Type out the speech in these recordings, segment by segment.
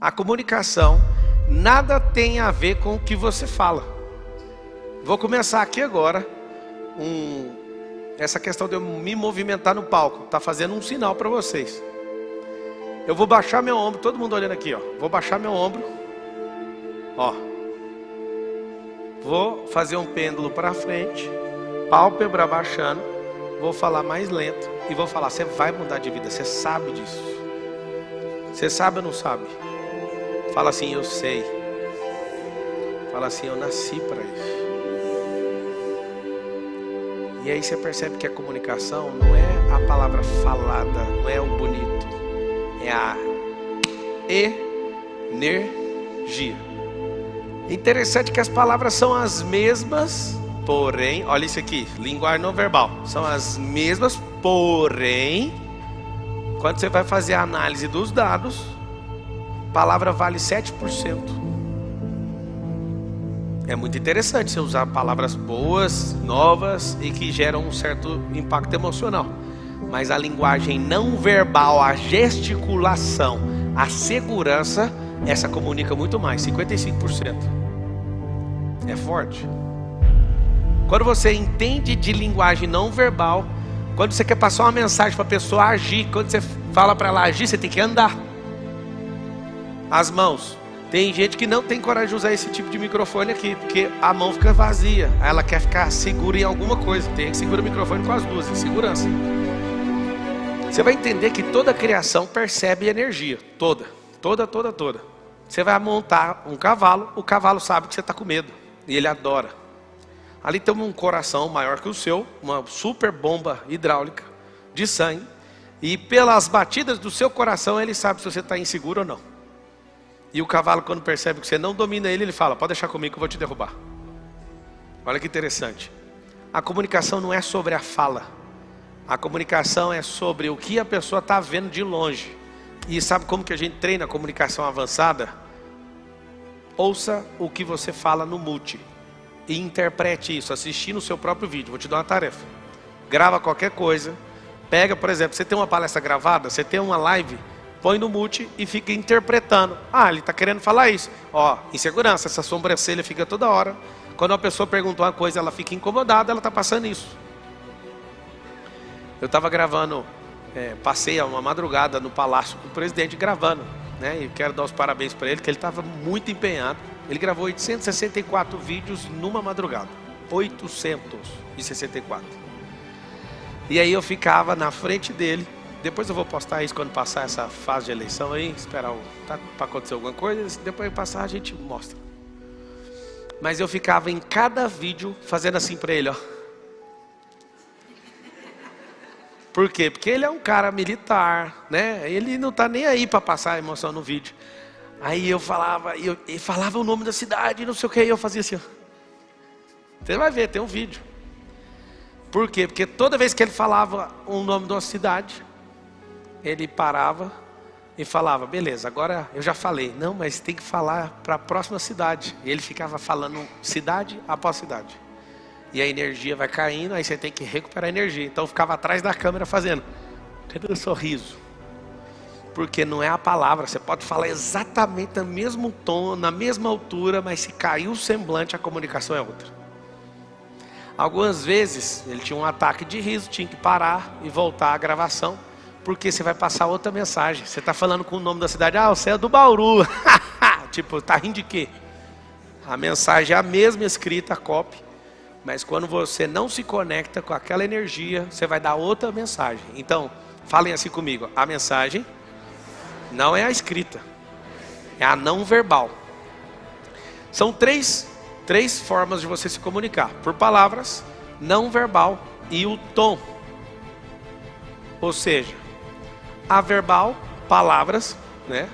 A comunicação nada tem a ver com o que você fala. Vou começar aqui agora. Essa questão de eu me movimentar no palco está fazendo um sinal para vocês. Eu vou baixar meu ombro, todo mundo olhando aqui, ó. Vou baixar meu ombro, ó. Vou fazer um pêndulo para frente, pálpebra baixando. Vou falar mais lento e vou falar: você vai mudar de vida, você sabe disso. Você sabe ou não sabe? Fala assim: eu sei. Fala assim: eu nasci para isso. E aí você percebe que a comunicação não é a palavra falada, não é o bonito, é a energia. Interessante que as palavras são as mesmas, porém, olha isso aqui, linguagem não verbal, são as mesmas, porém, quando você vai fazer a análise dos dados, a palavra vale 7%. É muito interessante você usar palavras boas, novas e que geram um certo impacto emocional. Mas a linguagem não verbal, a gesticulação, a segurança, essa comunica muito mais, 55%. É forte. Quando você entende de linguagem não verbal, quando você quer passar uma mensagem para a pessoa agir, quando você fala para ela agir, você tem que andar. As mãos. Tem gente que não tem coragem de usar esse tipo de microfone aqui, porque a mão fica vazia. Aí ela quer ficar segura em alguma coisa. Tem que segurar o microfone com as duas, em segurança. Você vai entender que toda criação percebe energia. Toda. Você vai montar um cavalo, o cavalo sabe que você está com medo. E ele adora. Ali tem um coração maior que o seu, uma super bomba hidráulica de sangue. E pelas batidas do seu coração, ele sabe se você está inseguro ou não. E o cavalo, quando percebe que você não domina ele, ele fala: pode deixar comigo que eu vou te derrubar. Olha que interessante. A comunicação não é sobre a fala. A comunicação é sobre o que a pessoa está vendo de longe. E sabe como que a gente treina a comunicação avançada? Ouça o que você fala no mute. E interprete isso, assistindo o seu próprio vídeo. Vou te dar uma tarefa. Grava qualquer coisa. Pega, por exemplo, você tem uma palestra gravada, você tem uma live, põe no mute e fica interpretando. Ah, ele está querendo falar isso. Ó, insegurança, essa sobrancelha fica toda hora. Quando uma pessoa pergunta uma coisa, ela fica incomodada, ela está passando isso. Eu estava gravando, passei uma madrugada no palácio com o presidente gravando, né? E quero dar os parabéns para ele, que ele estava muito empenhado. Ele gravou 864 vídeos numa madrugada. 864. E aí eu ficava na frente dele. Depois eu vou postar isso quando passar essa fase de eleição aí. Esperar para acontecer alguma coisa. Depois de passar a gente mostra. Mas eu ficava em cada vídeo fazendo assim para ele, ó. Por quê? Porque ele é um cara militar, né? Ele não tá nem aí para passar a emoção no vídeo. Aí eu falava, ele falava o nome da cidade, não sei o que, e eu fazia assim, ó. Você vai ver, tem um vídeo. Por quê? Porque toda vez que ele falava o nome de uma cidade, ele parava e falava: beleza, agora eu já falei. Não, mas tem que falar para a próxima cidade. E ele ficava falando cidade após cidade. E a energia vai caindo, aí você tem que recuperar a energia. Então eu ficava atrás da câmera fazendo. Cadê o sorriso? Porque não é a palavra. Você pode falar exatamente no mesmo tom, na mesma altura, mas se cair o semblante, a comunicação é outra. Algumas vezes ele tinha um ataque de riso, tinha que parar e voltar à gravação. Porque você vai passar outra mensagem. Você está falando com o nome da cidade. Ah, você é do Bauru. Tipo, tá rindo de quê? A mensagem é a mesma escrita, copy. Mas quando você não se conecta com aquela energia, você vai dar outra mensagem. Então, falem assim comigo. A mensagem não é a escrita. É a não verbal. São três formas de você se comunicar. Por palavras, não verbal e o tom. Ou seja, a verbal, palavras, né?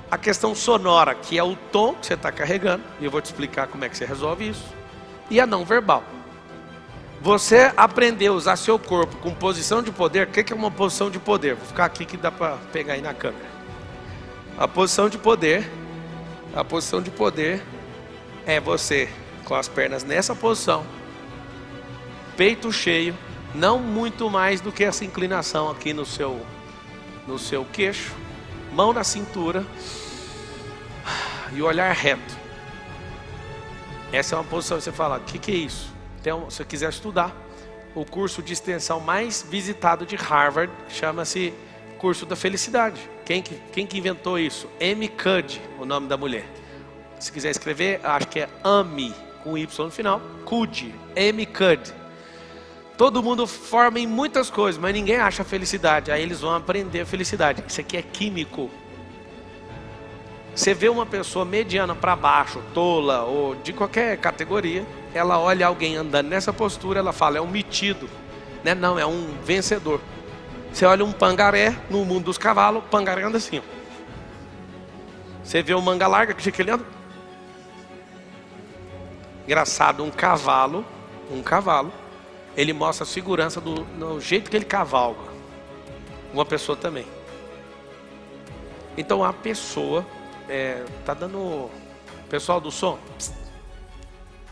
A questão sonora, que é o tom que você está carregando, e eu vou te explicar como é que você resolve isso. E a não verbal. Você aprender a usar seu corpo com posição de poder. O que é uma posição de poder? Vou ficar aqui que dá para pegar aí na câmera. A posição de poder é você com as pernas nessa posição, peito cheio, não muito mais do que essa inclinação aqui no seu queixo, mão na cintura e olhar reto. Essa é uma posição que você fala, o que é isso? Então, se você quiser estudar, o curso de extensão mais visitado de Harvard chama-se Curso da Felicidade. Quem que inventou isso? Amy Cuddy, o nome da mulher. Se quiser escrever, acho que é Amy, com Y no final, Cuddy, Amy Cuddy. Todo mundo forma em muitas coisas, mas ninguém acha a felicidade. Aí eles vão aprender a felicidade. Isso aqui é químico. Você vê uma pessoa mediana para baixo, tola ou de qualquer categoria, ela olha alguém andando nessa postura, ela fala, é um metido, né? Não, é um vencedor. Você olha um pangaré no mundo dos cavalos, o pangaré anda assim, ó. Você vê o manga larga, que ele anda. Engraçado, um cavalo, ele mostra a segurança do jeito que ele cavalga. Uma pessoa também. Então a pessoa tá dando... Pessoal do som,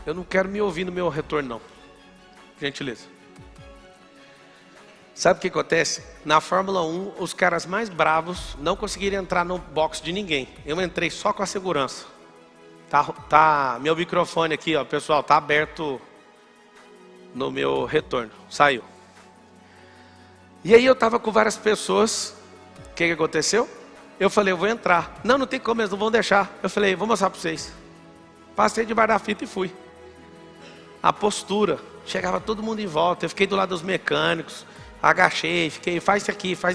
eu não quero me ouvir no meu retorno não. Gentileza. Sabe o que acontece? Na Fórmula 1, os caras mais bravos não conseguiram entrar no box de ninguém. Eu entrei só com a segurança. Tá meu microfone aqui, ó, pessoal, tá aberto no meu retorno. Saiu. E aí eu tava com várias pessoas. O que aconteceu? Eu falei, eu vou entrar. Não tem como, eles não vão deixar. Eu falei, vou mostrar para vocês. Passei debaixo da fita e fui. A postura. Chegava todo mundo em volta. Eu fiquei do lado dos mecânicos. Agachei, fiquei, faz isso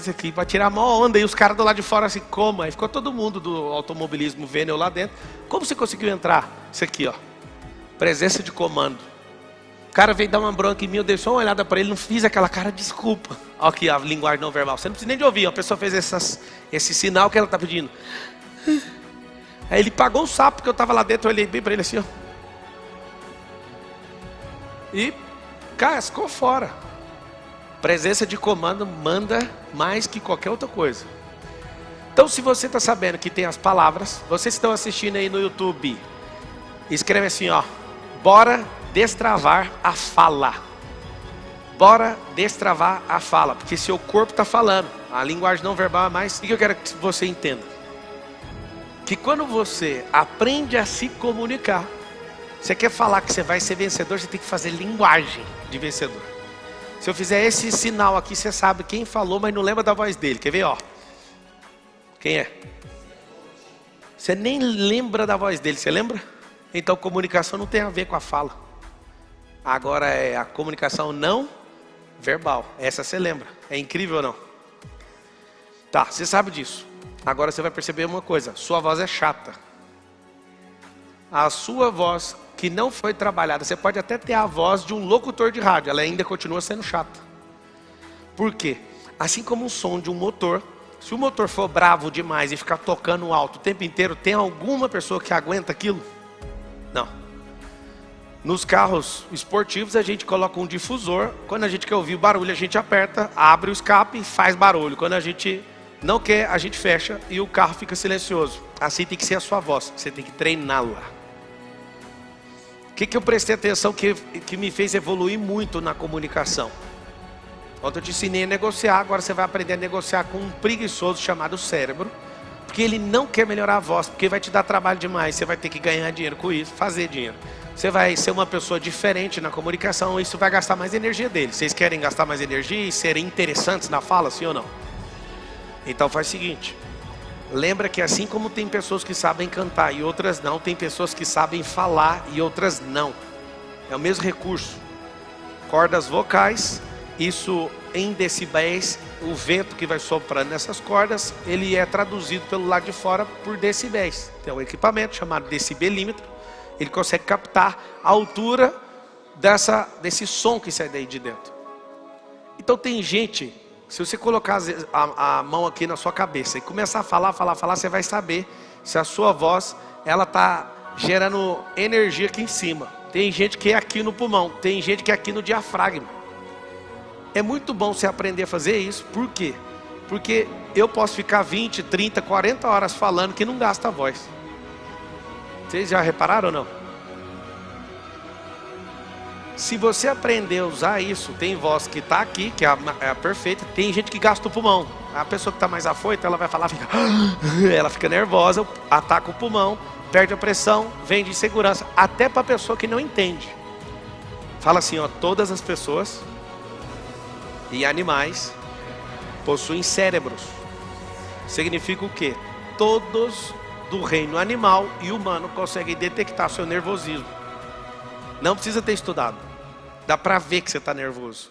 aqui. Para tirar a maior onda. E os caras do lado de fora assim, como? Aí ficou todo mundo do automobilismo vendo eu lá dentro. Como você conseguiu entrar? Isso aqui, ó. Presença de comando. O cara veio dar uma bronca em mim, eu dei só uma olhada para ele, não fiz aquela cara, desculpa. Olha aqui a linguagem não verbal. Você não precisa nem de ouvir, a pessoa fez esse sinal que ela está pedindo. Aí ele pagou o sapo, porque eu estava lá dentro, eu olhei bem para ele assim, ó. E cascou fora. Presença de comando manda mais que qualquer outra coisa. Então, se você está sabendo que tem as palavras, vocês estão assistindo aí no YouTube, escreve assim, ó. Bora destravar a fala. Bora destravar a fala. Porque seu corpo está falando. A linguagem não verbal é mais. O que eu quero que você entenda? Que quando você aprende a se comunicar, você quer falar que você vai ser vencedor, você tem que fazer linguagem de vencedor. Se eu fizer esse sinal aqui, você sabe quem falou, mas não lembra da voz dele. Quer ver, ó? Quem é? Você nem lembra da voz dele, você lembra? Então comunicação não tem a ver com a fala. Agora é a comunicação não verbal. Essa você lembra. É incrível ou não? Tá, você sabe disso. Agora você vai perceber uma coisa. Sua voz é chata. A sua voz que não foi trabalhada. Você pode até ter a voz de um locutor de rádio. Ela ainda continua sendo chata. Por quê? Assim como o som de um motor. Se o motor for bravo demais e ficar tocando alto o tempo inteiro, tem alguma pessoa que aguenta aquilo? Não. Nos carros esportivos a gente coloca um difusor. Quando a gente quer ouvir o barulho, a gente aperta, abre o escape e faz barulho. Quando a gente não quer, a gente fecha e o carro fica silencioso. Assim tem que ser a sua voz. Você tem que treiná-la. O que eu prestei atenção que me fez evoluir muito na comunicação? Ontem eu te ensinei a negociar, agora você vai aprender a negociar com um preguiçoso chamado cérebro. Porque ele não quer melhorar a voz, porque vai te dar trabalho demais. Você vai ter que ganhar dinheiro com isso, fazer dinheiro. Você vai ser uma pessoa diferente na comunicação, isso vai gastar mais energia dele. Vocês querem gastar mais energia e serem interessantes na fala, sim ou não? Então faz o seguinte. Lembra que assim como tem pessoas que sabem cantar e outras não, tem pessoas que sabem falar e outras não. É o mesmo recurso. Cordas vocais, isso em decibéis, o vento que vai soprando nessas cordas, ele é traduzido pelo lado de fora por decibéis. Tem um equipamento chamado decibelímetro, ele consegue captar a altura desse som que sai daí de dentro. Então tem gente, se você colocar a mão aqui na sua cabeça e começar a falar, você vai saber se a sua voz, ela está gerando energia aqui em cima. Tem gente que é aqui no pulmão, tem gente que é aqui no diafragma. É muito bom você aprender a fazer isso. Por quê? Porque eu posso ficar 20, 30, 40 horas falando que não gasta a voz. Vocês já repararam ou não? Se você aprender a usar isso, tem voz que está aqui, que é a perfeita, tem gente que gasta o pulmão. A pessoa que está mais afoita, ela vai falar, ela fica nervosa, ataca o pulmão, perde a pressão, vem de insegurança, até para a pessoa que não entende. Fala assim, ó, todas as pessoas e animais possuem cérebros. Significa o quê? Todos do reino animal e humano conseguem detectar seu nervosismo. Não precisa ter estudado. Dá pra ver que você está nervoso.